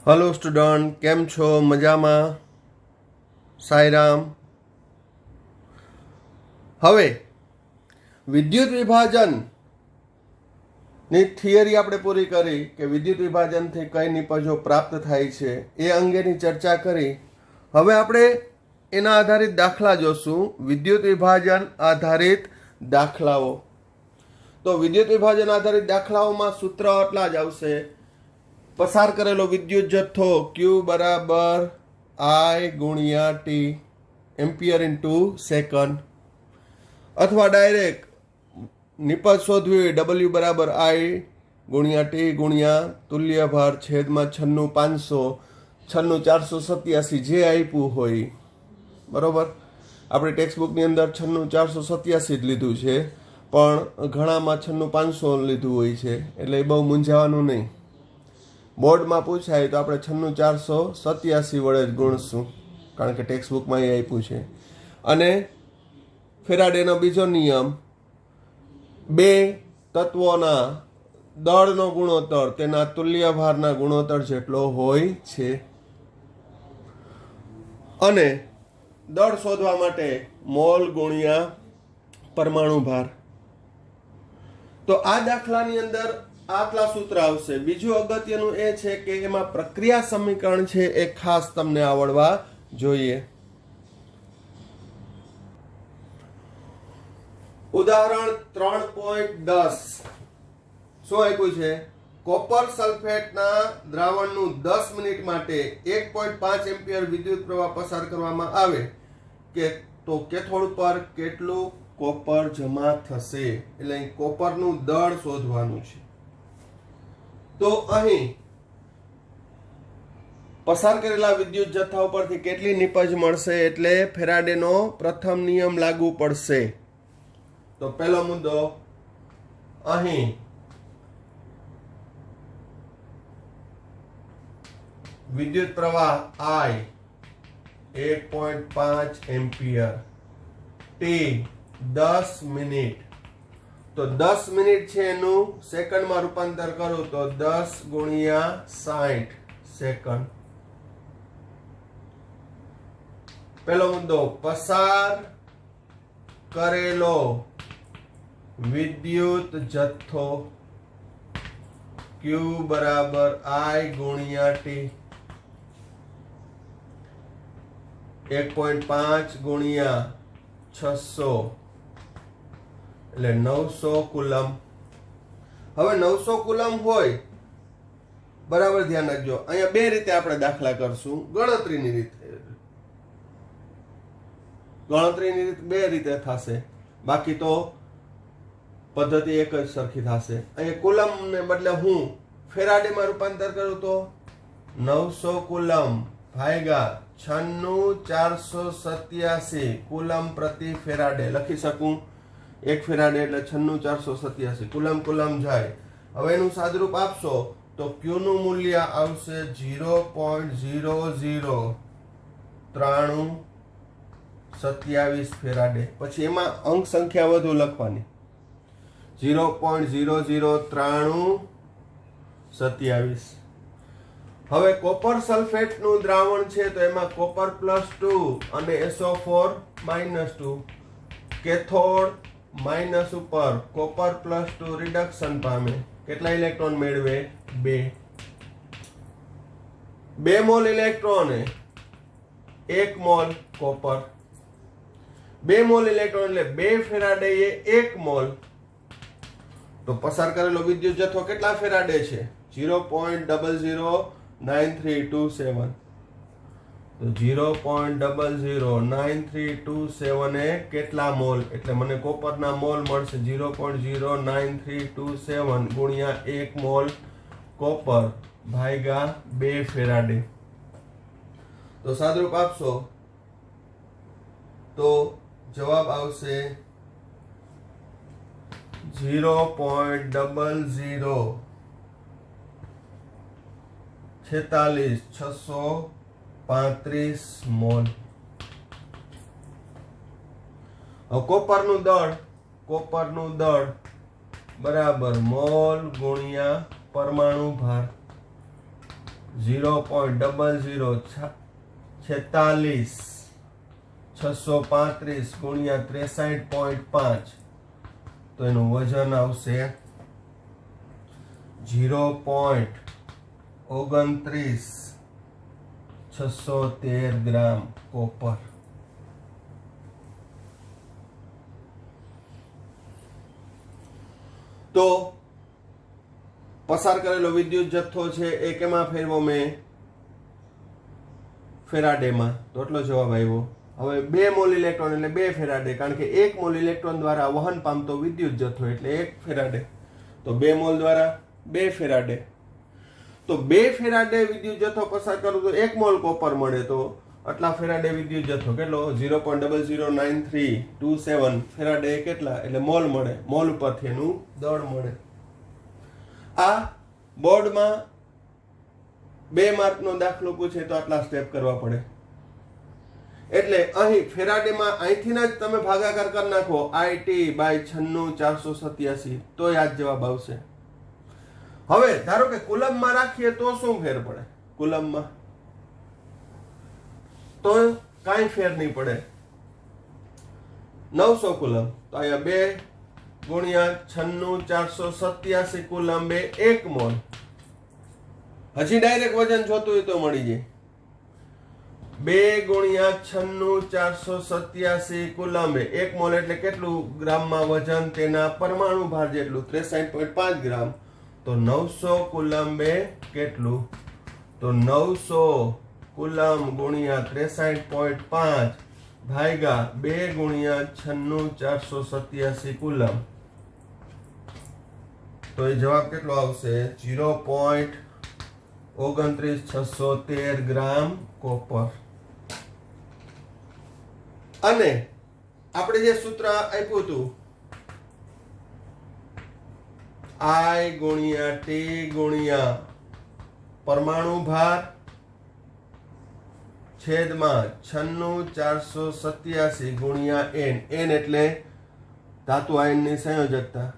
Hello student, केम छो? मजामा? साईराम। હવે વિદ્યુત વિભાજનની થિયરી આપણે પૂરી કરી કે વિદ્યુત વિભાજનથી કઈ નિપજો પ્રાપ્ત થાય છે એ અંગેની ચર્ચા કરી. હવે આપણે એના આધારિત દાખલા જોશું. વિદ્યુત વિભાજન આધારિત દાખલાઓ. તો વિદ્યુત વિભાજન આધારિત દાખલાઓમાં સૂત્ર આટલા જ આવશે. પસાર કરેલો વિદ્યુત જથ્થો Q બરાબર I ગુણ્યા T એમ્પિયર ઇન્ટુ સેકન્ડ, અથવા ડાયરેક્ટ નિપજ શોધવી હોય W બરાબર I ગુણ્યા T ગુણ્યા તુલ્ય ભાર છેદમાં 96,500 96,487 જે આપ્યું હોય. બરોબર, આપણે ટેક્સ્ટ બુકની અંદર 96,487 જ લીધું છે, પણ ઘણામાં 96,500 લીધું હોય છે, એટલે બહુ મૂંઝાવાનું નહીં. બોર્ડમાં પૂછાય તો આપણે 96,487 વડે જ ગુણશું, કારણ કે ટેક્સ્ટ બુકમાં એ આપ્યું છે. અને ફેરાડેનો બીજો નિયમ, બે તત્વોના દળનો ગુણોત્તર તેના તુલ્ય ભારના ગુણોત્તર જેટલો હોય છે. અને દળ શોધવા માટે મોલ ગુણ્યા પરમાણુ ભાર. તો આ દાખલાની અંદર આટલા સૂત્ર આવશે. બીજું અગત્યનું એ છે કે એમાં પ્રક્રિયા સમીકરણ છે એ ખાસ તમને આવડવા જોઈએ. ઉદાહરણ 3.10 શું આપ્યું છે? કોપર સલ્ફેટના દ્રાવણનું 10 મિનિટ માટે 1.5 એમ્પિયર વિદ્યુત પ્રવાહ પસાર કરવામાં આવે કે તો કેથોડ પર કેટલું કોપર જમા થશે? એટલે અહીં કોપરનું દળ શોધવાનું છે. તો અહીં પસાર કરેલા વિદ્યુત જથ્થા ઉપરથી કેટલી નિપજ મળશે? એટલે ફેરાડેનો પ્રથમ નિયમ લાગુ પડશે. તો પહેલો મુદ્દો, અહીં વિદ્યુત પ્રવાહ I 1.5 એમ્પિયર, T 10 મિનિટ. તો 10 મિનિટ છે એનું સેકન્ડમાં રૂપાંતર કરું તો 10 ગુણ્યા 60 સેકન્ડ. પહેલો મુદ્દો, પસાર કરેલો વિદ્યુત જથ્થો Q બરાબર I ગુણ્યા T 1.5 ગુણ્યા 600 એટલે 900 કુલમ. હવે 900 કુલમ હોય, બરાબર ધ્યાન રાખજો. અહીંયા બે રીતે આપણે દાખલા કરશું. ગણતરીની રીત બે રીતે થશે, બાકી તો પદ્ધતિ એક જ સરખી થશે. અહીંયા કુલમ ને બદલે હું ફેરાડેમાં રૂપાંતર કરું તો 900 કુલમ ભાગ્યા 96,487 કુલમ પ્રતિ ફેરાડે લખી શકું. એક ફેરાડે એટલે 96,487 કુલમ કુલમ જાય. હવે એનું સાદરૂપ આપશો તો Q નું મૂલ્ય આવશે 0.009327 ફેરાડે. પછી એમાં અંક સંખ્યા વધુ લખવાની, 0.009327. હવે કોપર સલ્ફેટનું દ્રાવણ છે તો એમાં કોપર +2 અને SO4 -2. કેથોડ માઇનસ ઉપર કોપર +2 રિડક્શન પામે. કેટલા ઇલેક્ટ્રોન મેળવે? 2. 2 mall electron 1 mall copper. 2 mall electron એટલે 2 ફેરાડે એ 1 મોલ. તો પસાર કરેલો વિદ્યુત જથ્થો કેટલા ફેરાડે છે? 0.009327. તો 0.009327 એ કેટલા મોલ? એટલે મને કોપરના મોલ મળશે 0.09327 ગુણ્યા 1 મોલ કોપર ભાગ્યા 2 ફેરાડે. તો સાદરૂપ આપશો તો જવાબ આવશે 0.0046,635 મોલ. કોપરનું દળ બરાબર મોલ ગુણ્યા પરમાણુ ભાર 0.0046 635 ગુણ્યા 63.5 તો એનું વજન આવશે 0.29 ગ્રામ કોપર. તો પસાર કરેલો વિદ્યુત જથ્થો છે એ કેમાં ફેરવો મેં? ફેરાડેમાં. તો એટલો જવાબ આવ્યો. હવે 2 મોલ ઇલેક્ટ્રોન એટલે 2 ફેરાડે, કારણ કે 1 મોલ ઇલેક્ટ્રોન દ્વારા વહન પામતો વિદ્યુત જથ્થો એટલે 1 ફેરાડે. તો 2 મોલ દ્વારા 2 ફેરાડે. તો 2 ફેરાડે વિદ્યુત જથ્થો પસાર કરું તો 1 મોલ કોપર મળે. તો આટલા ફેરાડે વિદ્યુત જથ્થો કેટલો? 0.009327 ફેરાડે કેટલા? એટલે મોલ મળે. મોલ ઉપરથી એનું દળ મળે. આ બોર્ડમાં 2 માર્કનો દાખલો પૂછે તો આટલા સ્ટેપ કરવા પડે. એટલે અહીં ફેરાડેમાં અહીંથી જ તમે ભાગાકાર કરી નાખો IT બાય 96487 તો આ જ જવાબ આવશે. હવે ધારો કે કુલમમાં રાખીએ તો શું ફેર પડે? કુલમમાં તો કાંઈ ફેર નહીં પડે. 900 કુલમ તો અહીંયા 2 ગુણ્યા 96487 કુલમ એ 1 મોલ. હજી ડાયરેક્ટ વજન જોતું હોય તો મળી જાય. 2 ગુણ્યા 96487 કુલમ એ 1 મોલ એટલે કેટલું ગ્રામમાં વજન? તેના પરમાણુ ભાર જેટલું 63.5 ગ્રામ. તો 900 કુલમ એ કેટલું? તો 900 કુલમ ગુણ્યા 63.5 ભાગ્યા 2 ગુણ્યા 96487 કુલમ. તો એ જવાબ કેટલો આવશે? 0.29613 ગ્રામ કોપર. અને આપણે જે સૂત્ર આપ્યું હતું I ગુણ્યા T ગુણ્યા પરમાણુ ભાર છેદમાં 96487 ગુણ્યા n. n એટલે ધાતુ આયનની સંયોજકતા.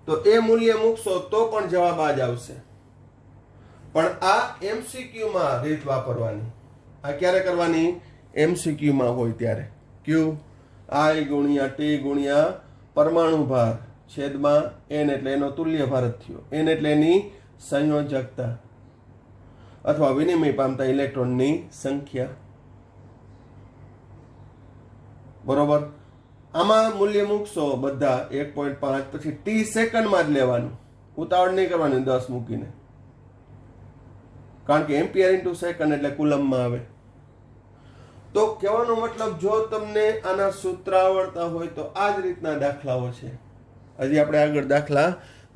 તો એ મૂલ્ય મૂકશો તો પણ જવાબ આ જ આવશે. પણ આ MCQ માં રીત વાપરવાની. આ ક્યારે કરવાની? MCQ માં હોય ત્યારે. Q I ગુણ્યા T ગુણ્યા પરમાણુ ભાર છેદમાં n એટલે એનો તુલ્ય ભાર થયો. n એટલે એની સંયોજકતા અથવા વિનિમય પામતા ઇલેક્ટ્રોનની સંખ્યા. બરોબર. આમાં મૂલ્ય મૂકશો બધા 1.5 પછી t સેકન્ડમાં જ લેવાનું. ઉતાવળ નહીં કરવાની 10 મૂકીને, કારણ કે એમ્પિયર ઇન્ટુ સેકન્ડ એટલે કુલમમાં આવે. તો કહેવાનો મતલબ જો તમને આના સૂત્ર આવડતા હોય તો આ જ રીતના દાખલાઓ છે. હજી આપણે આગળ દાખલા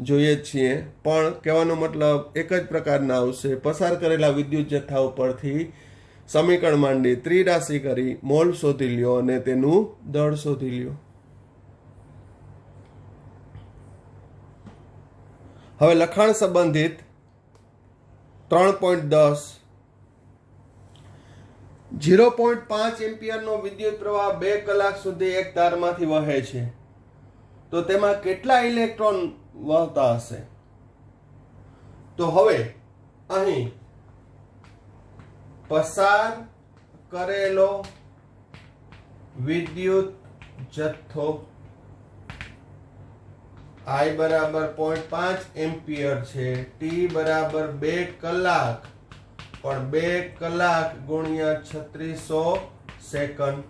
જોઈએ જ છીએ, પણ કહેવાનો મતલબ એક જ પ્રકારના આવશે. પસાર કરેલા વિદ્યુત જથ્થા ઉપરથી સમીકરણ માંડી ત્રિરાશી કરી મોલ શોધી લ્યો અને તેનું દળ શોધી લ્યો. હવે લખાણ સંબંધિત 3.10 0.5 એમ્પિયરનો વિદ્યુત પ્રવાહ 2 કલાક સુધી એક તારમાંથી વહે છે. તો તેમાં કેટલા ઇલેક્ટ્રોન વહતા હશે? તો હવે અહીં પસાર કરેલો વિદ્યુત જથ્થો I બરાબર 0.5 એમ્પિયર છે. T બરાબર 2 કલાક, પણ 2 કલાક ગુણ્યા 3600 સેકન્ડ.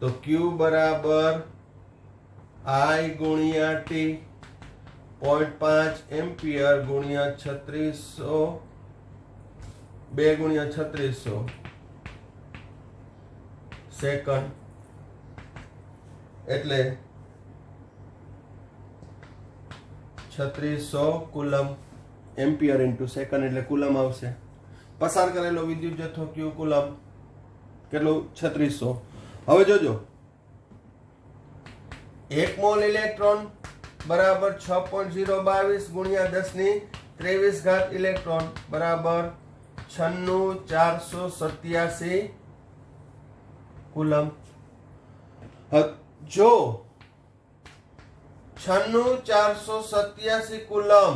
તો Q બરાબર I ગુણ્યા T 0.5 એમ્પિયર ગુણ્યા 3600 2 ગુણ્યા 3600 સેકન્ડ એટલે 3600 કુલમ. એમ્પિયર ઇન્ટુ સેકન્ડ એટલે કુલમ આવશે. પસાર કરેલો વિદ્યુત જથ્થો Q કુલમ કેટલું? 3600. હવે જોજો 1 મોલ ઇલેક્ટ્રોન બરાબર 6.022 ગુણ્યા 1023 ઘાત ઇલેક્ટ્રોન બરાબર 96487 કુલમ. જો 96487 કુલમ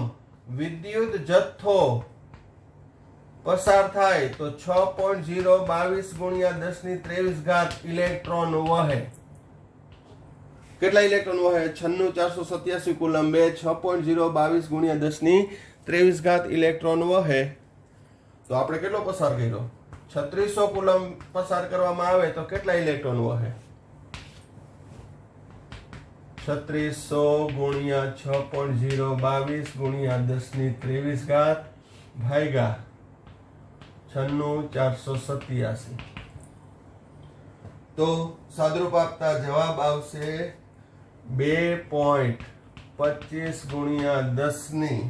વિદ્યુત જથ્થો પસાર થાય તો 6.022 ગુણ્યા 10 ની 23 ઘાત ઇલેક્ટ્રોન વહે. કેટલા ઇલેક્ટ્રોન વહે? 96487 કુલંબે 6.022 ગુણ્યા 10 ની 23 ઘાત ઇલેક્ટ્રોન વહે. તો આપણે કેટલો પસાર કર્યો? 3600 કુલંબ પસાર કરવામાં આવે તો કેટલા ઇલેક્ટ્રોન વહે? 3600 ગુણ્યા 6.022 ગુણ્યા 10 ની 23 ઘાત ભાગ્યા 96487. તો સાદરૂપ આપતા જવાબ આવશે 2.25 ગુણ્યા 10 ની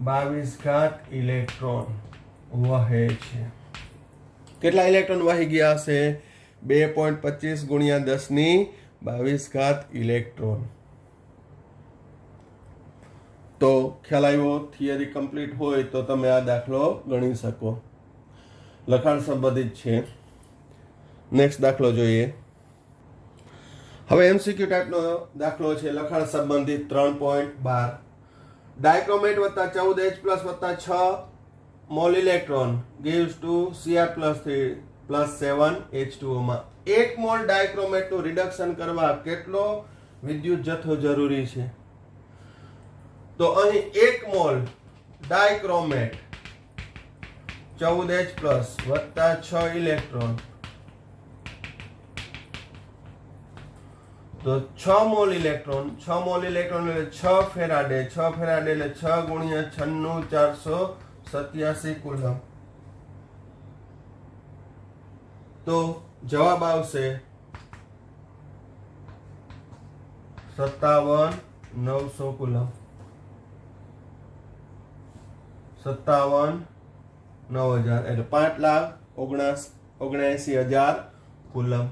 22 ઘાત ઇલેક્ટ્રોન વહે છે. કેટલા ઇલેક્ટ્રોન વહી ગયા હશે? 2.25 ગુણ્યા 10 ની 22 ઘાત ઇલેક્ટ્રોન. તો ખ્યાલ આવ્યો? થિયરી કમ્પ્લીટ હોય તો તમે આ દાખલો ગણી શકો. લખાણ સંબંધિત છે. નેક્સ્ટ દાખલો જોઈએ. હવે એમસીક્યુ ટાઈપનો દાખલો છે, લખાણ સંબંધિત 3.12. ડાયક્રોમેટ વત્તા 14H પ્લસ વત્તા 6 mall electron gives to Cr plus 3 plus 7 H2O માં 1 મોલ ડાયક્રોમેટનું રિડક્શન કરવા કેટલો વિદ્યુત જથ્થો જરૂરી છે? તો અહીં 1 મોલ ડાયક્રોમેટ 14H પ્લસ વત્તા 6 ઇલેક્ટ્રોન, તો 6 મોલ ઇલેક્ટ્રોન એટલે 6 ફેરાડે. 6 ફેરાડે એટલે 6 ગુણ્યા 96487 કુલમ. તો જવાબ આવશે 57900 કુલમ. 57,9000 એટલે 5,79,000 કુલમ.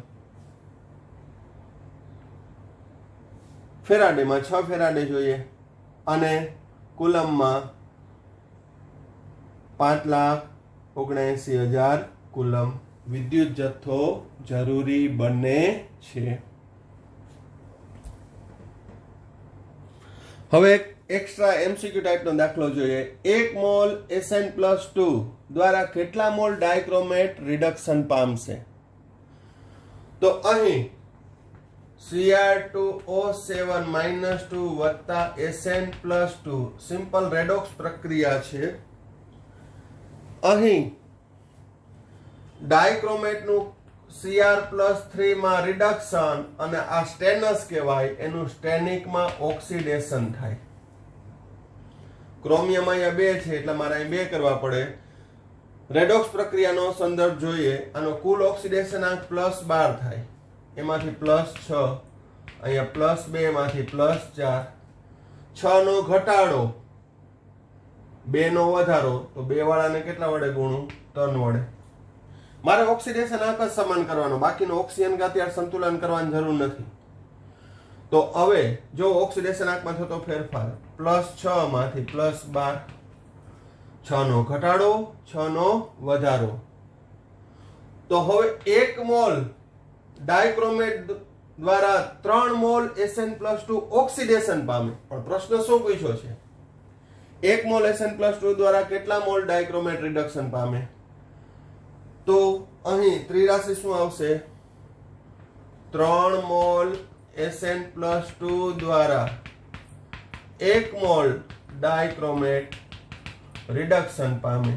ફેરાડેમાં 6 ફેરાડે જોઈએ અને કુલમમાં 5,79,000 કુલમ વિદ્યુત જથ્થો જરૂરી બને છે. હવે એક એક્સ્ટ્રા એમસીક્યુ ટાઈપનો દાખલો જોઈએ. 1 મોલ Sn+2 દ્વારા કેટલા મોલ ડાયક્રોમેટ રિડક્શન પામશે? તો અહીં Cr2O7-2 વત્તા Sn+2 સિમ્પલ રેડોક્સ પ્રક્રિયા છે. અહીં ડાયક્રોમેટનું Cr+3 માં રિડક્શન અને આ સ્ટેનસ કહેવાય, એનું સ્ટેનિકમાં ઓક્સિડેશન થાય. ક્રોમિયમ અહીંયા 2 છે એટલે મારે અહીં 2 કરવા પડે. રેડોક્સ પ્રક્રિયાનો સંદર્ભ જોઈએ. આનો કુલ ઓક્સિડેશન આંક +12 થાય, એમાંથી +6, અહીંયા +2 માંથી +4, 6 નો ઘટાડો 2 નો વધારો, તો 2 વાળાને કેટલા વડે ગુણું? 3 વડે. મારે ઓક્સિડેશન આંક જ સમાન કરવાનો, બાકીનો ઓક્સિજન અત્યારે સંતુલન કરવાની જરૂર નથી. તો હવે જો ઓક્સિડેશન આંકમાં થતો ફેરફાર +6 માંથી +12, 6 નો ઘટાડો 6 નો વધારો. તો હવે 1 મોલ ડાયક્રોમેટ દ્વારા 3 મોલ Sn+2 ઓક્સિડેશન પામે. પણ પ્રશ્ન શું પૂછ્યો છે? 1 મોલ Sn+2 દ્વારા કેટલા મોલ ડાયક્રોમેટ રિડક્શન પામે? તો અહીં ત્રિરાશિ શું આવશે? 3 મોલ Sn+2 દ્વારા 1 મોલ ડાયક્રોમેટ રિડક્શન પામે.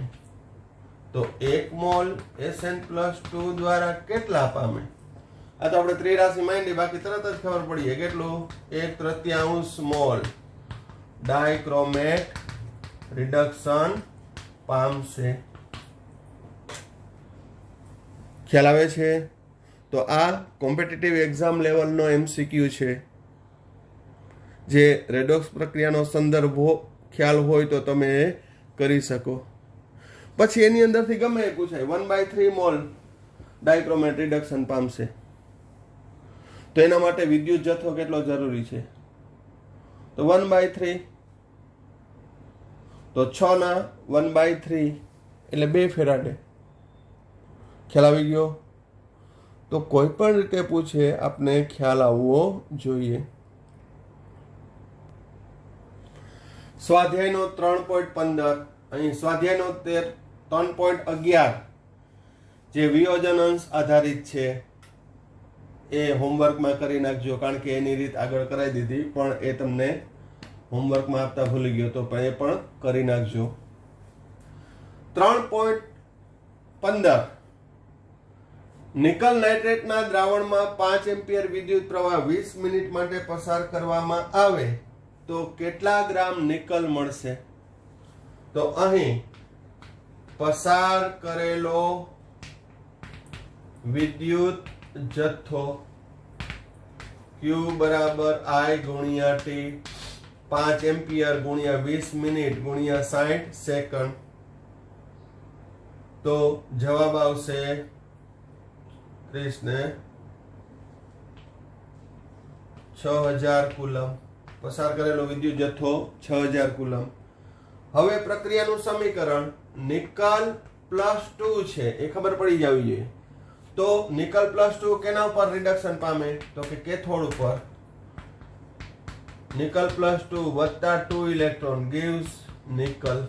તો 1 મોલ Sn+2 દ્વારા કેટલા પામે? આ તો આપણે ત્રિરાશિ માંડી, બાકી તરત જ ખબર પડી જાય કેટલું? 1/3 મોલ ડાયક્રોમેટ રિડક્શન પામશે. ખ્યાલ આવે છે? તો આ કોમ્પિટિટિવ એક્ઝામ લેવલનો એમસીક્યુ છે, જે રેડોક્સ પ્રક્રિયાનો સંદર્ભ ખ્યાલ હોય તો તમે કરી શકો. પછી એની અંદરથી ગમે એ પૂછાય, 1/3 મોલ ડાયક્રોમેટ રિડક્શન પામશે, તો એના માટે વિદ્યુત જથ્થો કેટલો જરૂરી છે? તો 1/3, તો 6 ના 1/3 એટલે 2 ફેરાડે. ખ્યાલ આવી ગયો? તો કોઈ પણ રીતે પૂછે આપને ખ્યાલ આવવો જોઈએ. સ્વાધ્યાયનો 3.15 અહીં સ્વાધ્યાયનો 3.11 જે વિયોજન અંશ આધારિત છે એ હોમવર્કમાં કરી નાખજો, કારણ કે એની રીત આગળ કરાવી દીધી પણ એ તમને હોમવર્કમાં આપતા ભૂલી ગયો તો પણ એ પણ કરી નાખજો. 3.15 નિકલ નાઇટ્રેટના દ્રાવણમાં 5 એમ્પિયર વિદ્યુત પ્રવાહ 20 મિનિટ માટે પસાર કરવામાં આવે તો કેટલા ગ્રામ નિકલ મળશે? તો અહીં પસાર કરેલો વિદ્યુત જથ્થો Q બરાબર I ગુણ્યા T, 5 એમ્પિયર ગુણ્યા 20 મિનિટ ગુણ્યા 60 સેકન્ડ, તો જવાબ આવશે 30 ને 6000 કુલમ. પસાર કરેલો વિદ્યુત જથ્થો 6000 કુલમ. હવે પ્રક્રિયાનું સમીકરણ નિકલ +2 છે એ ખબર પડી જવી જોઈએ. તો નિકલ +2 કેના ઉપર રિડક્શન પામે? તો કે કેથોડ ઉપર. નિકલ +2 વત્તા 2 ઇલેક્ટ્રોન gives નિકલ.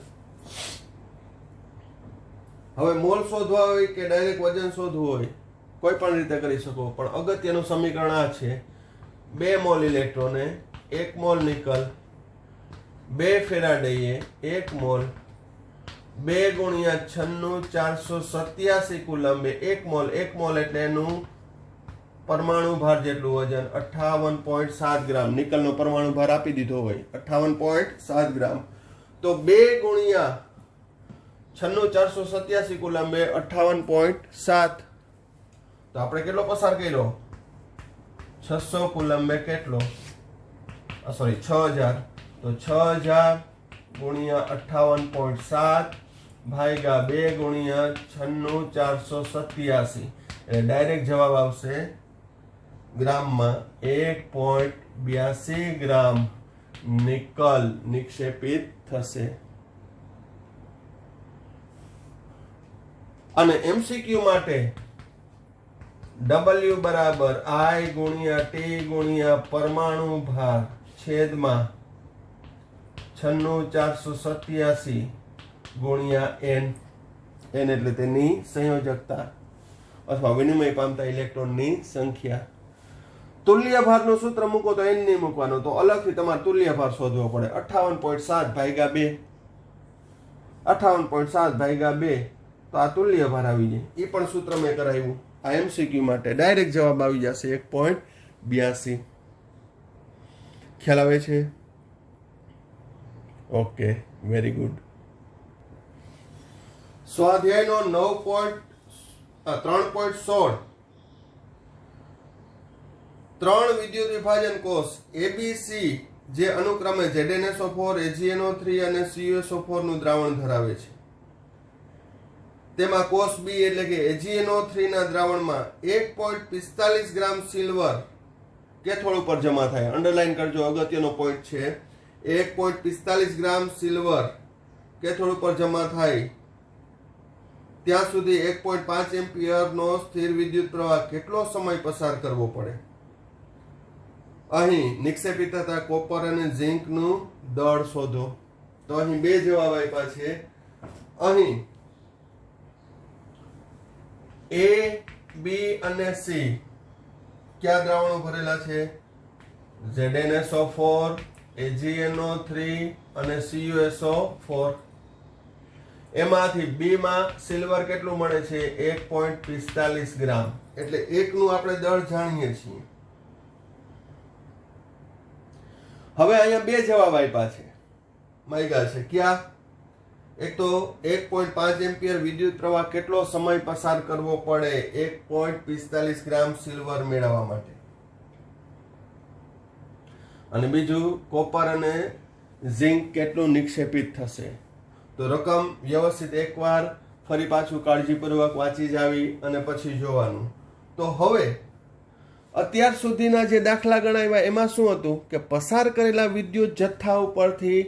હવે મોલ શોધવા હોય કે ડાયરેક્ટ વજન શોધવું હોય કોઈ પણ રીતે કરી શકો, પણ અગત્યનું સમીકરણ આ છે: 2 મોલ ઇલેક્ટ્રોને 1 મોલ નિકલ, 2 ફેરાડેએ 1 મોલ, 2 ગુણ્યા 96,487 કુલંબે 1 મોલ. 1 મોલ એટલે એનું પરમાણુ ભાર જેટલું વજન 58.7 ગ્રામ. નિકલનો પરમાણુ ભાર આપી દીધો હોય 58.7 ગ્રામ. તો 2 ગુણ્યા 96,487 કુલંબે 58.7, તો આપણે કેટલો પસાર કર્યો? 600 કુલંબે કેટલો? સોરી 6000. તો 6000 ગુણ્યા 58.7 ભાગ્યા 2 ગુણ્યા 96,487, એટલે ડાયરેક્ટ જવાબ આવશે ગ્રામમાં 1.82 ગ્રામ નિકલ નિક્ષેપિત થશે. અને એમસીક્યુ માટે W બરાબર I ગુણ્યા T ગુણ્યા પરમાણુ ભાર છેદમાં 96,487 ગુણ્યા N. N એટલે તેની સંયોજકતા અથવા વિનિમય પામતા ઇલેક્ટ્રોનની સંખ્યા. તુલ્ય ભારનું સૂત્ર મૂકો તો N નહીં મૂકવાનો, તો અલગથી તમારે તુલ્ય ભાર શોધવો પડે. 58.7 ભાગ્યા 2, 58.7 ભાગ્યા 2, તો આ તુલ્ય ભાર આવી જાય. એ પણ સૂત્ર મેં કરાવ્યું. આ એમસીક્યુ માટે ડાયરેક્ટ જવાબ આવી જશે 1.82. ખ્યાલ આવે છે? Okay, very good. સ્વાધ્યાયનો 3.16 3 વિદ્યુત વિભાજન કોષ ABC જે અનુક્રમે ZnSO4, AgNO3 અને CuSO4 નું દ્રાવણ ધરાવે છે. તેમાં કોષ B એટલે કે AgNO3 ના દ્રાવણમાં 1.45 ગ્રામ સિલ્વર કેથોડ ઉપર જમા થાય. અંડરલાઈન કરજો, અગત્યનો પોઈન્ટ છે. 1.45 ગ્રામ સિલ્વર કેથોડ ઉપર જમા થાય ત્યાં સુધી 1.5 એમ્પિયરનો સ્થિર વિદ્યુત પ્રવાહ કેટલો સમય પસાર કરવો પડે? અહીં નિક્ષેપિત થતા કોપર અને ઝિંકનું દળ શોધો. તો અહીં બે જવાબ આપ્યા છે. અહીં A, B અને C કયા દ્રાવણો ભરેલા છે? ZnSO4, AgNO3 અને CuSO4. એમાંથી B માં સિલ્વર કેટલું મળે છે? 1.45 ગ્રામ. એટલે એકનું આપણે દળ જાણીએ છીએ. હવે અહીંયા બે જવાબ આપ્યા છે, માગ્યા છે. ક્યાં? એક તો 1.5 એમ્પિયર વિદ્યુત પ્રવાહ કેટલો સમય પસાર કરવો પડે 1.45 ગ્રામ સિલ્વર મેળવવા માટે, અને બીજું કોપર અને ઝિંક કેટલું નિક્ષેપિત થશે. તો રકમ વ્યવસ્થિત એકવાર ફરી પાછું કાળજીપૂર્વક વાંચી જાવી અને પછી જોવાનું. તો હવે અત્યાર સુધીના જે દાખલા ગણાવ્યા એમાં શું હતું કે પસાર કરેલા વિદ્યુત જથ્થા ઉપરથી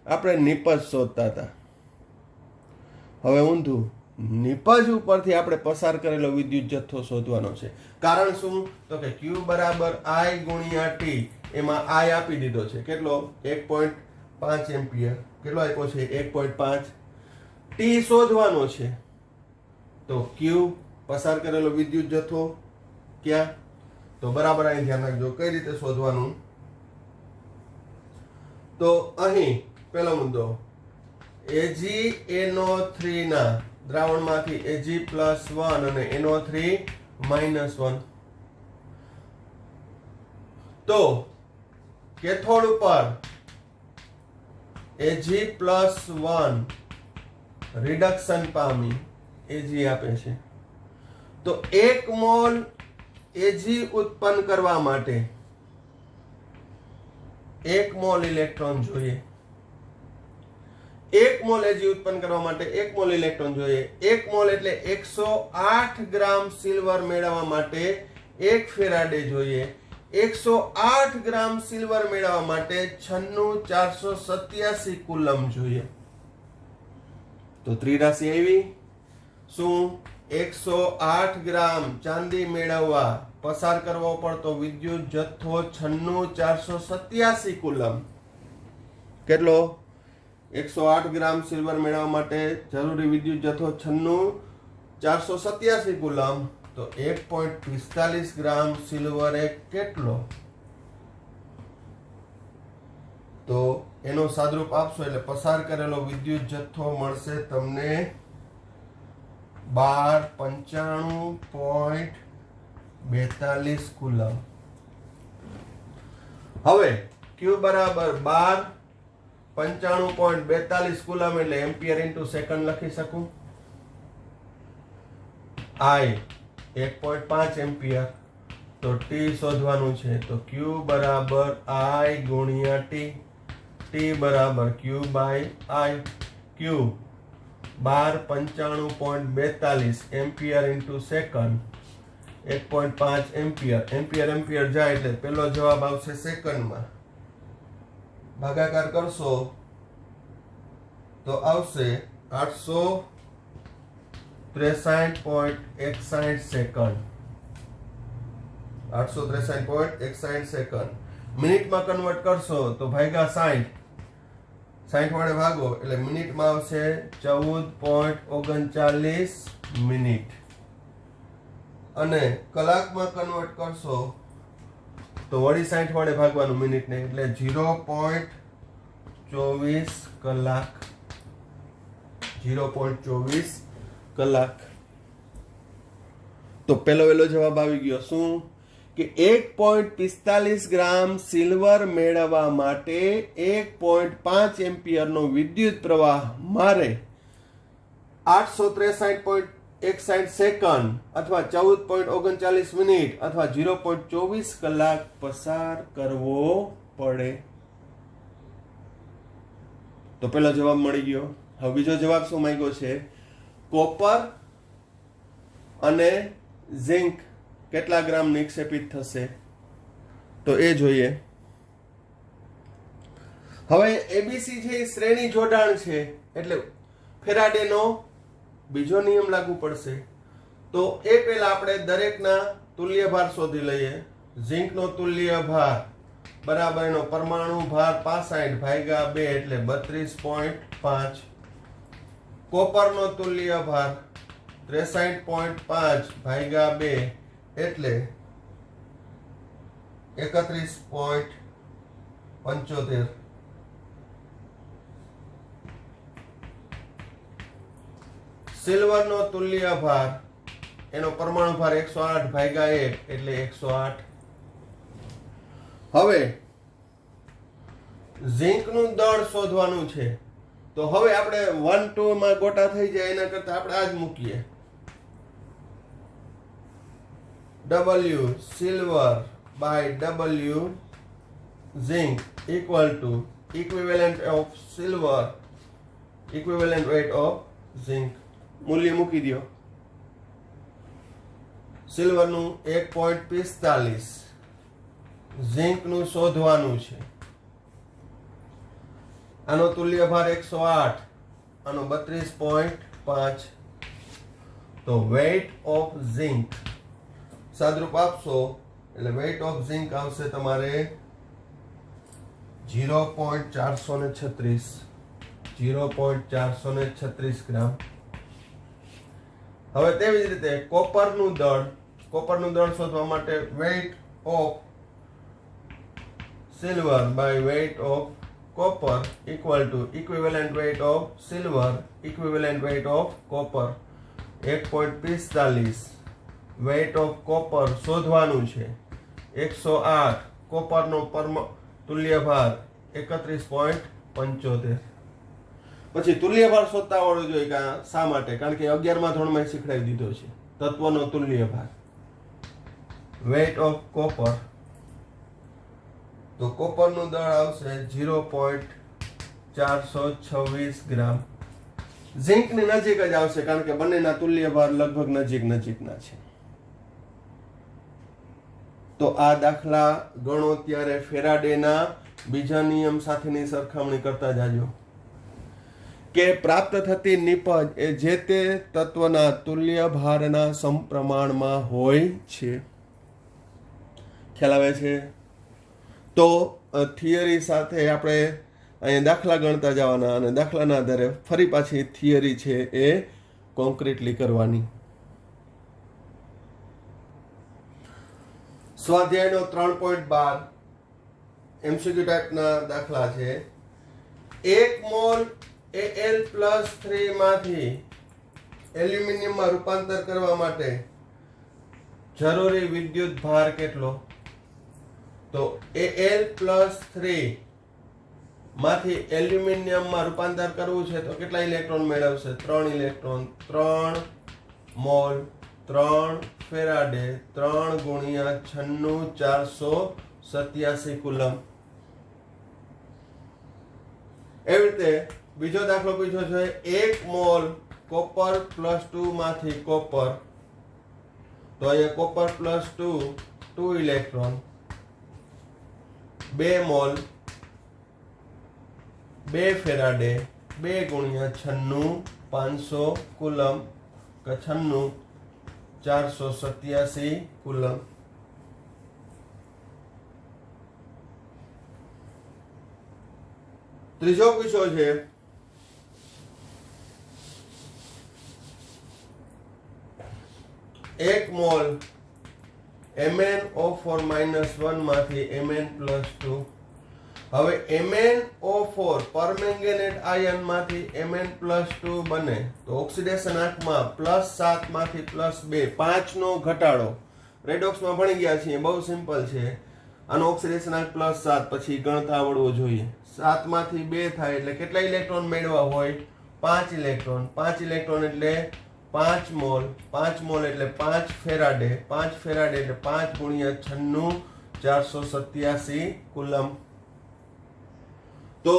આપણે નિપજ શોધતા હતા. હવે ઊંધું, નિપજ ઉપરથી આપણે પસાર કરેલો વિદ્યુત જથ્થો શોધવાનો છે. કારણ શું? તો કે Q બરાબર I ગુણ્યા T. એમાં I આપી દીધો છે કેટલો? 1.5 એમ્પિયર. કેટલો આપ્યો છે? 1.5. ટી શોધવાનો છે. તો ક્યુ પસાર કરેલો વિદ્યુત જથ્થો ક્યાં? તો બરાબર અહીં ધ્યાન રાખજો કઈ રીતે શોધવાનું. તો અહીં પહેલો મુદ્દો AgNO3 ના દ્રાવણમાંથી Ag+1 અને NO3 -1. તો કેથોડ ઉપર Ag+1 રિડક્શન પામી Ag આપે છે. તો 1 મોલ Ag ઉત્પન્ન કરવા માટે 1 મોલ ઇલેક્ટ્રોન જોઈએ. 1 મોલ Ag ઉત્પન્ન કરવા માટે 1 મોલ ઇલેક્ટ્રોન જોઈએ. 1 મોલ એટલે 108 ગ્રામ સિલ્વર મેળવવા માટે 1 ફેરાડે જોઈએ. 108 ગ્રામ સિલ્વર મેળવવા માટે 96487 કુલમ જોઈએ. તો ત્રિરાશિ આવી. શું 108 ગ્રામ ચાંદી મેળવવા પસાર કરવો પડતો વિદ્યુત જથ્થો 96487 કુલમ. કેટલો? 108 ગ્રામ સિલ્વર મેળવવા માટે જરૂરી વિદ્યુત જથ્થો 96487 કુલમ. તો 1.45 ગ્રામ સિલ્વર એ કેટલો? તો એનો સાદરૂપ આપશો એટલે પસાર કરેલો વિદ્યુત જથ્થો મળશે તમને 1295.42 કુલમ. હવે Q બરાબર 1295.42 કુલમ એટલે એમ્પિયર ઇન્ટુ સેકન્ડ લખી શકું. I 1.5 ampere. તો T શોધવાનું છે. તો Q બરાબર I ગુણ્યા T. T બરાબર Q by I. Q 1295.42 ampere into second. 1.5 ampere. Ampere જાય એટલે પેલો જવાબ આવશે સેકન્ડમાં. ભાગાકાર કરશો તો આવશે 863.61 સેકન્ડ. 863.61 સેકન્ડ. મિનિટમાં કન્વર્ટ કરશો તો ભાગ્યા 60. 60 વડે ભાગો એટલે મિનિટમાં આવશે 14.39 મિનિટ. અને કલાકમાં કન્વર્ટ કરશો તો વળી 60 વડે ભાગવાનું મિનિટને એટલે 0.24 કલાક. 0.24 કલાક. તો પેલો જવાબ આવી ગયો. શું કે 1.45 ગ્રામ સિલ્વર મેળવવા માટે 1.5 એમ્પિયરનો વિદ્યુત પ્રવાહ મારે 863.61 સેકન્ડ અથવા 14.39 મિનિટ અથવા 0.24 કલાક પસાર કરવો પડે. તો પેલો જવાબ મળી ગયો. હવે બીજો જવાબ શું માંગ્યો છે? કોપર અને ઝિંક કેટલા ગ્રામ નિક્ષેપિત થશે? તો એ જોઈએ. હવે એબીસી છે એ શ્રેણી જોડાણ છે એટલે ફેરાડેનો બીજો નિયમ લાગુ પડશે. તો એ પહેલા આપણે દરેકના તુલ્ય ભાર શોધી લઈએ. ઝિંકનો તુલ્ય ભાર બરાબર એનો પરમાણુ ભાર 65 ભાગ્યા 2 એટલે 32.5. કોપરનો તુલ્ય ભાર 63.5 ભાગ્યા 2 એટલે 31.75. સિલ્વરનો તુલ્ય ભાર એનો પરમાણુ ભાર 108 ભાગ્યા 1 એટલે 108. હવે ઝિંકનું દળ શોધવાનું છે. તો હવે આપણે 1 2 માં ગોટા થઈ જાય એના કરતા આપણે આ જ મૂકીએ. W silver by W zinc equal to equivalent of silver equivalent weight of zinc. મૂલ્ય મૂકી દો. સિલ્વર નું 1.45, ઝિંક નું શોધવાનું છે. આનો તુલ્ય ભાર 108, આનો 32.5. તો વેઇટ ઓફ ઝિંક સાદરૂપ આપશો એટલે વેઇટ ઓફ ઝિંક આવશે તમારે 0.436. 0.436 ગ્રામ. હવે તેવી જ રીતે કોપરનું દળ શોધવા માટે weight of silver by weight of copper equal to equivalent weight of silver equivalent weight of copper 1.45 weight of copper શોધવાનું છે 108 કોપરનો તુલ્ય ભાર 31.75. પછી તુલ્ય ભાર શોધતા આવડવું જોઈએ કે શા માટે? કારણ કે 11મા ધોરણમાં શીખડાવી દીધો છે તત્વનો તુલ્ય ભાર weight of copper. તો કોપરનું દળ આવશે 0.426 ગ્રામ. ઝિંકની નજીક જ આવશે કારણ કે બંનેના તુલ્ય ભાર લગભગ નજીકના છે. તો આ દાખલા ગણો ત્યારે ફેરાડેના બીજા નિયમ સાથેની સરખામણી કરતા જાજો કે પ્રાપ્ત થતી નિપજ એ જે તે તત્વના તુલ્ય ભારના સમપ્રમાણમાં હોય છે. ખ્યાલ આવે છે? તો થિયરી સાથે આપણે અહીંયા દાખલા ગણતા જવાના અને દાખલાના આધારે ફરી પાછી થિયરી છે એ કોન્ક્રીટલી કરવાની. સ્વાધ્યાયનો 3.12 MCQ ટાઈપના દાખલા છે. 1 મોલ Al+3 માંથી એલ્યુમિનિયમમાં રૂપાંતર કરવા માટે જરૂરી વિદ્યુત ભાર કેટલો? તો Al+3 માંથી એલ્યુમિનિયમમાં રૂપાંતર કરવું છે તો કેટલા ઇલેક્ટ્રોન મેળવશે? 3 ઇલેક્ટ્રોન. 3 મોલ 3 ફેરાડે 3 ગુણ્યા 96 487 કુલમ. એવી રીતે બીજો દાખલો પૂછ્યો છે 1 મોલ કોપર +2 માંથી કોપર. તો અહીંયા કોપર +2 2 ઇલેક્ટ્રોન 2 મોલ 2 ફેરાડે 2 ગુણ્યા 96 500 કુલમ 96 487 કુલમ. ત્રીજો પૂછ્યો છે 1 મોલ MnO4 -1 માંથી Mn+2. હવે MnO4 પરમેંગેનેટ આયન માંથી Mn+2 બને તો ઓક્સિડેશન આંકમાં +7 માંથી +2 5 નો ઘટાડો. રેડોક્સમાં ભણી ગયા છીએ, બહુ સિમ્પલ છે. આનો ઓક્સિડેશન આંક +7 પછી ગણતા આવડવો જોઈએ. 7 માંથી 2 થાય એટલે કેટલા ઇલેક્ટ્રોન મેળવવા હોય? 5 ઇલેક્ટ્રોન. 5 ઇલેક્ટ્રોન એટલે 5 મોલ. 5 મોલ એટલે 5 ફેરાડે. 5 ફેરાડે એટલે 5 ગુણ્યા 96 487 કુલમ. તો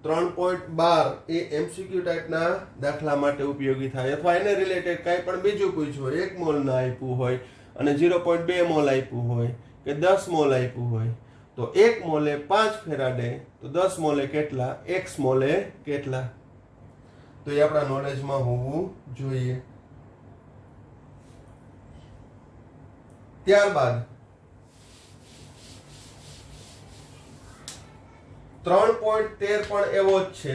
3.12 એ MCQ ટાઈપના દાખલા માટે ઉપયોગી થાય. અથવા એને રિલેટેડ કંઈ પણ બીજું પૂછ્યું હોય, 1 મોલ ના આપ્યું હોય અને 0.2 મોલ આપ્યું હોય કે 10 મોલ આપ્યું હોય તો 1 મોલે 5 ફેરાડે તો 10 મોલે કેટલા? x મોલે કેટલા? તો એ આપણા નોલેજમાં હોવું જોઈએ. ત્યારબાદ 3.13 પણ એવો જ છે.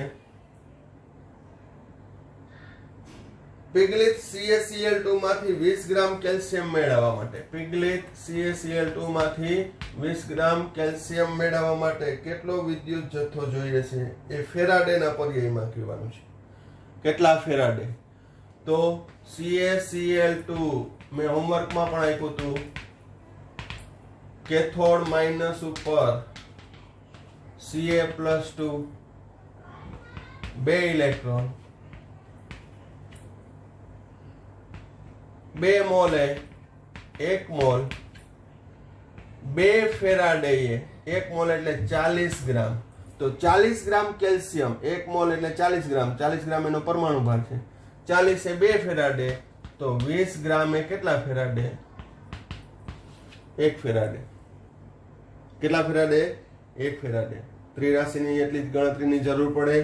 પિગલિત CaCl2 માંથી 20 ગ્રામ કેલ્શિયમ મેળવવા માટે પિગલિત CaCl2 માંથી 20 ગ્રામ કેલ્શિયમ મેળવવા માટે કેટલો વિદ્યુત જથ્થો જોઈએ છે એ ફેરાડેના પર્યાયમાં કહેવાનું છે. કેટલા ફેરાડે? તો CaCl2 મેં હોમવર્કમાં પણ આપ્યું હતું. કેથોડ માઇનસ ઉપર Ca+2 2 electron 2 mole 1 mole 2 Faraday 1 mole એટલે 40 ગ્રામ. તો 40 ગ્રામ કેલ્શિયમ 1 મોલ એટલે 40 ગ્રામ. 40 ગ્રામ એનો પરમાણુ ભાર છે. 40 એ 2 ફેરાડે તો 20 ગ્રામ એ કેટલા ફેરાડે? 1 ફેરાડે. કેટલા ફેરાડે? 1 ફેરાડે. ત્રિરાશીની એટલી જ ગણતરીની જરૂર પડે,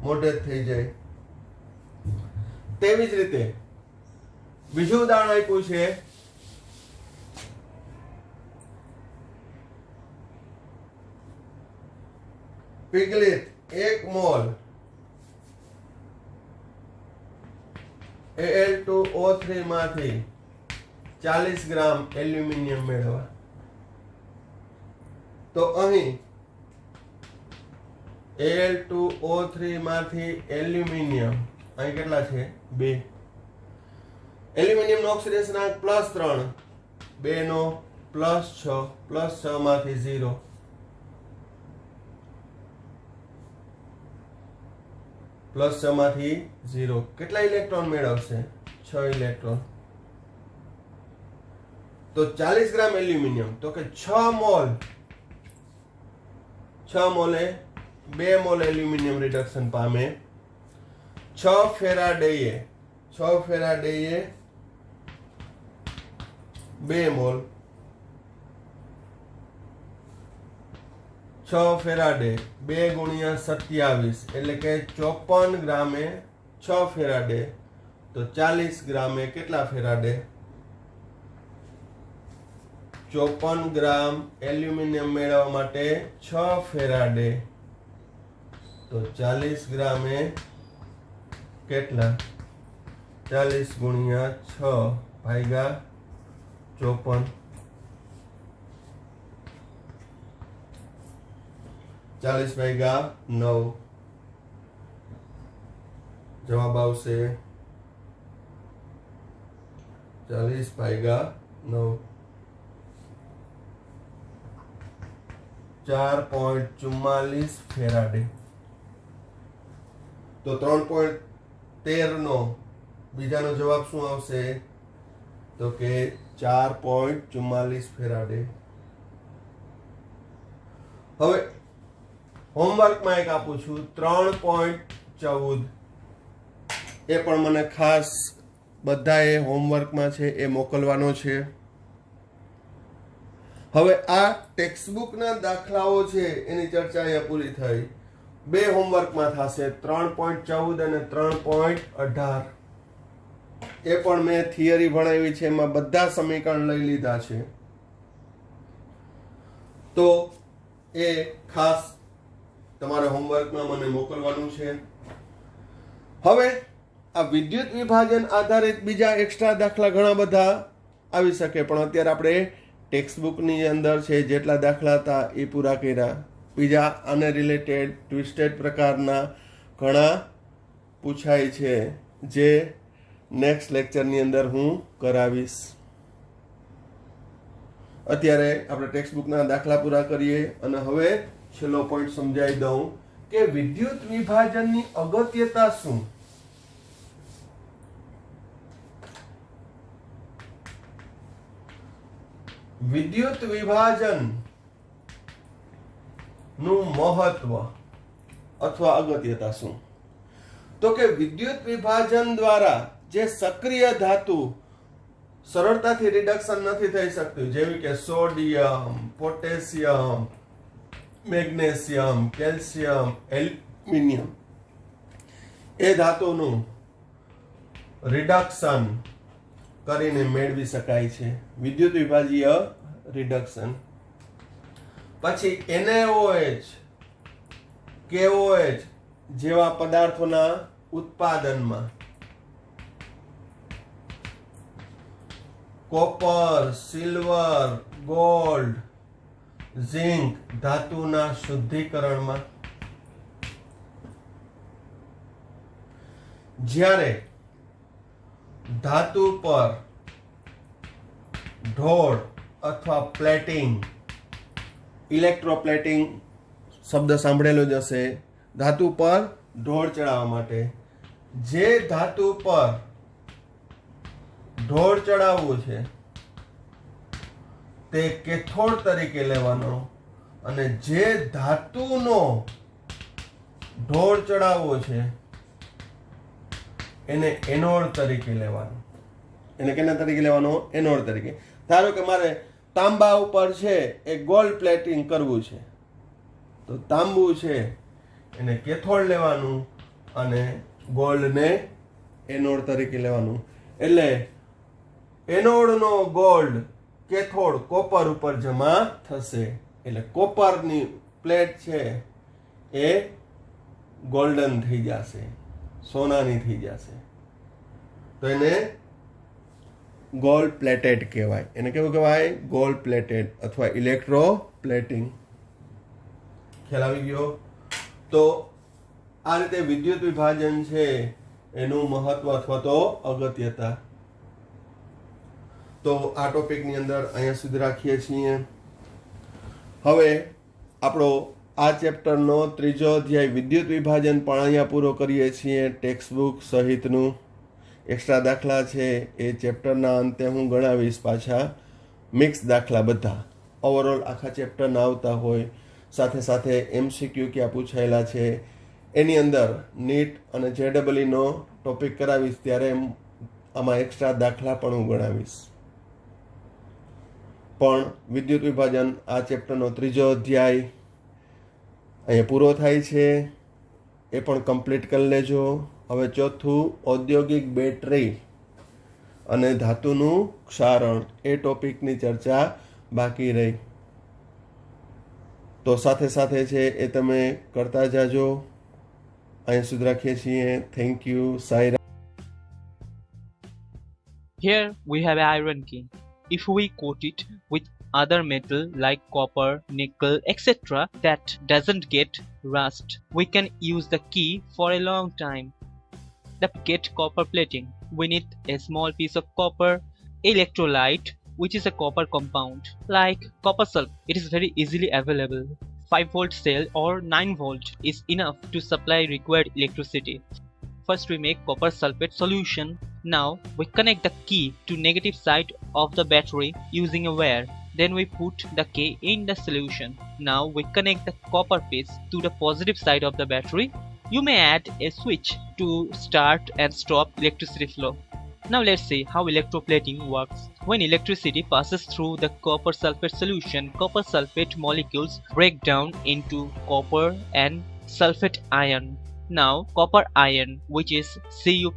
મોઢે જ થઈ જાય. તેવી જ રીતે બીજું ઉદાહરણ આપ્યું છે પિગલિત 1 મોલ Al2O3 માંથી 40 ગ્રામ એલ્યુમિનિયમ મેળવવા. તો અહીં Al2O3 માંથી એલ્યુમિનિયમ અહીં કેટલા છે 2. એલ્યુમિનિયમ નો ઓક્સિડેશનાંક +3, 2 નો +6, +6 માંથી 0, +6 માંથી 0. કેટલા ઇલેક્ટ્રોન મેળવશે 6 ઇલેક્ટ્રોન. તો 40 ગ્રામ એલ્યુમિનિયમ તો કે 6 mall 6 Moll 2 mall aluminium reduction પામે. 6 ફેરાડેએ 2 મોલ 6 ફેરાડે 2 ગુણ્યા 27 એટલે કે 54 ગ્રામે 6 ફેરાડે. તો 40 ગ્રામે કેટલા ફેરાડે 54 ગ્રામ એલ્યુમિનિયમ મેળવવા માટે 6 ફેરાડે. તો 40 ગ્રામે કેટલા 40 ગુણ્યા 6 ભાગ્યા 54, 40 ભાગ્યા 9, જવાબ આવશે 40 ભાગ્યા 9, 4.44 ફેરાડે. તો 3.13 નો બીજાનો જવાબ શું આવશે તો કે 4.44 ફેરાડે. હવે હોમવર્કમાં એક આપું છું 3.14. એ પણ મને ખાસ બધાએ હોમવર્કમાં છે એ મોકલવાનો છે. હવે આ ટેક્સ્ટબુકના દાખલાઓ છે એની ચર્ચા અહીંયા પૂરી થઈ. 2 હોમવર્કમાં થશે 3.14 અને 3.18. એ પણ મેં થિયરી ભણાવી છે, એમાં બધા સમીકરણ લઈ લીધા છે. તો એ ખાસ તમારે હોમવર્કમાં મને મોકલવાનું છે. હવે આ વિદ્યુત વિભાજન આધારિત બીજા એક્સ્ટ્રા દાખલા ઘણા બધા આવી શકે, પણ અત્યારે આપણે ટેક્સ્ટબુકની અંદર છે જેટલા દાખલા હતા એ પૂરા કર્યા. બીજા આને રિલેટેડ ટ્વિસ્ટેડ પ્રકારના ઘણા પૂછાય છે જે નેક્સ્ટ લેક્ચરની અંદર હું કરાવીશ. અત્યારે આપણે ટેક્સ્ટબુકના દાખલા પૂરા કરીએ અને હવે છેલ્લો પોઈન્ટ સમજાવી દઉં કે વિદ્યુત વિભાજનની અગત્યતા શું. વિદ્યુત વિભાજન નું મહત્વ અથવા અગત્યતા શું. તો કે વિદ્યુત વિભાજન દ્વારા જે સક્રિય ધાતુ સરળતાથી રિડક્શન નથી થઈ શકતું, જેવી કે sodium, potassium, magnesium, calcium, aluminium, એ ધાતુનું રિડક્શન કરીને મેળવી શકાય છે, વિદ્યુત વિભાજીય રિડક્શન. પછી NaOH, KOH જેવા પદાર્થોના ઉત્પાદનમાં કોપર, સિલ્વર, ગોલ્ડ, ઝિંક ધાતુના શુદ્ધિકરણમાં, જ્યારે ધાતુ પર ઢોળ અથવા પ્લેટિંગ, ઇલેક્ટ્રોપ્લેટિંગ શબ્દ સાંભળેલો જ હશે, ધાતુ પર ઢોળ ચડાવવા માટે. જે ધાતુ પર ઢોળ ચડાવવું છે તે કેથોડ તરીકે લેવાનો, અને જે ધાતુનો ઢોળ ચડાવવો છે એને એનોડ તરીકે લેવાનો. એને કેના તરીકે લેવાનો? એનોડ તરીકે. ધારો કે મારે તાંબા ઉપર છે એ ગોલ્ડ પ્લેટિંગ કરવું છે, તો તાંબુ છે એને કેથોડ લેવાનું અને ગોલ્ડને એનોડ તરીકે લેવાનું. એટલે એનોડનો ગોલ્ડ કેથોડ કોપર ઉપર જમા થશે, એટલે કોપરની પ્લેટ છે એ ગોલ્ડન થઈ જશે, સોનાની થઈ જશે. તો એને ગોલ્ડ પ્લેટેડ કહેવાય. એને કેવું કહેવાય? ગોલ્ડ પ્લેટેડ અથવા ઇલેક્ટ્રોપ્લેટિંગ. ખ્યાલ આવી ગયો? તો આ રીતે વિદ્યુત વિભાજન છે એનું મહત્વ અથવા તો અગત્યતા. તો આ ટોપિકની અંદર અહીંયા સુધી રાખીએ છીએ. હવે આપણો આ ચેપ્ટરનો 3જો અધ્યાય વિદ્યુત વિભાજન પણ અહીંયા પૂરો કરીએ છીએ. ટેક્સ્ટ બુક સહિતનું એક્સ્ટ્રા દાખલા છે એ ચેપ્ટરના અંતે હું ગણાવીશ પાછા. મિક્સ દાખલા બધા ઓવરઓલ આખા ચેપ્ટરના આવતા હોય, સાથે સાથે MCQ ક્યાં પૂછાયેલા છે એની અંદર નીટ અને JEE ટોપિક કરાવીશ ત્યારે આમાં એક્સ્ટ્રા દાખલા પણ હું ગણાવીશ. પણ વિદ્યુત વિભાજન આ ચેપ્ટરનો 3જો અધ્યાય અહીંયા પૂરો થાય છે, એ પણ કમ્પ્લીટ કરી લેજો. હવે ચોથું ઔદ્યોગિક બેટરી અને ધાતુનું ક્ષારણ એ ટોપિકની ચર્ચા બાકી રહી. તો સાથે સાથે છે એ તમે કરતા જાજો. અહીંયા સુધી રાખીએ છીએ. Thank you. Saira. Here we have iron key. If we coat it with other metal like copper, nickel, etc. that doesn't get rust, we can use the key for a long time. To get copper plating, we need a small piece of copper, electrolyte, which is a copper compound, like copper sulfate. It is very easily available. 5-volt cell or 9-volt is enough to supply required electricity. First we make copper sulfate solution. Now we connect the key to negative side of the battery using a wire. Then we put the key in the solution. Now we connect the copper piece to the positive side of the battery. You may add a switch to start and stop electricity flow. Now let's see how electroplating works. When electricity passes through the copper sulfate solution, copper sulfate molecules break down into copper and sulfate ion. Now copper ion, which is Cu++,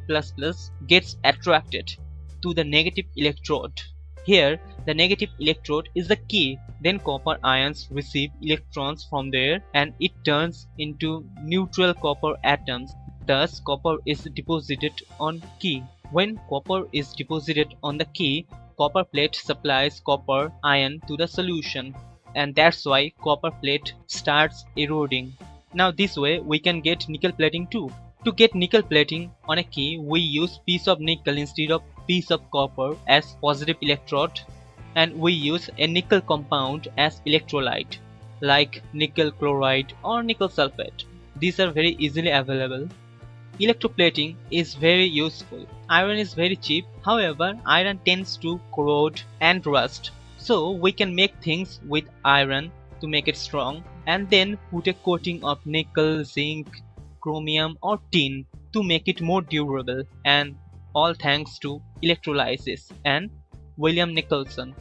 gets attracted to the negative electrode. Here the negative electrode is the key. Then copper ions receive electrons from there and it turns into neutral copper atoms. Thus copper is deposited on key. When copper is deposited on the key, copper plate supplies copper ion to the solution, and that's why copper plate starts eroding. Now this way we can get nickel plating too. To get nickel plating on a key, we use piece of nickel instead of piece of copper as positive electrode, and we use a nickel compound as electrolyte like nickel chloride or nickel sulfate. These are very easily available. Electroplating is very useful. Iron is very cheap, however iron tends to corrode and rust. So we can make things with iron to make it strong and then put a coating of nickel, zinc, chromium or tin to make it more durable, and all thanks to electrolysis and William Nicholson.